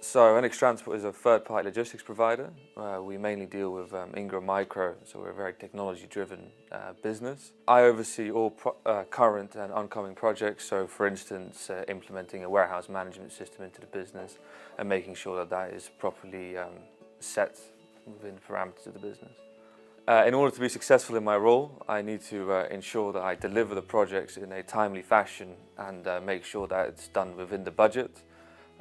So NX Transport is a third-party logistics provider. We mainly deal with Ingram Micro, so we're a very technology-driven business. I oversee all current and oncoming projects, so for instance, implementing a warehouse management system into the business and making sure that that is properly set within the parameters of the business. In order to be successful in my role, I need to ensure that I deliver the projects in a timely fashion and make sure that it's done within the budget,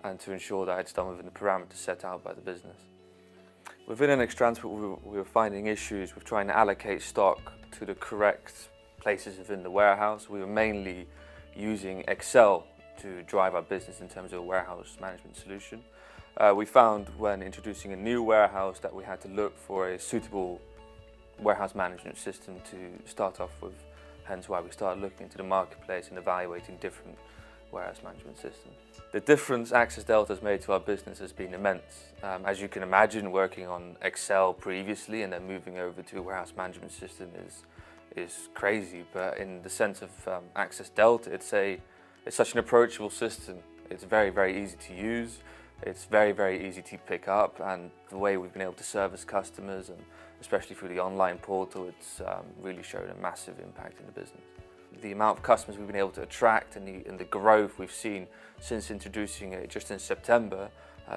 and to ensure that it's done within the parameters set out by the business. Within NX Transport, we were finding issues with trying to allocate stock to the correct places within the warehouse. We were mainly using Excel to drive our business in terms of a warehouse management solution. We found when introducing a new warehouse that we had to look for a suitable warehouse management system to start off with, hence why we started looking into the marketplace and evaluating different warehouse management systems. The difference Access Delta has made to our business has been immense. As you can imagine, working on Excel previously and then moving over to a warehouse management system is crazy, but in the sense of Access Delta, it's such an approachable system. It's very, very easy to use. It's very, very easy to pick up, and the way we've been able to service customers, and especially through the online portal, it's really shown a massive impact in the business. The amount of customers we've been able to attract and the growth we've seen since introducing it just in September,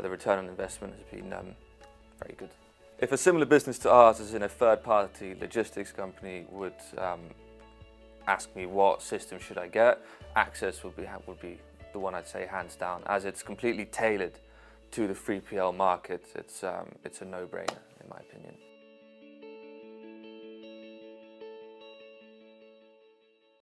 the return on investment has been very good. If a similar business to ours, as in a third-party logistics company, would ask me what system should I get, Access would be the one I'd say hands down, as it's completely tailored to the 3PL market. It's a no-brainer in my opinion.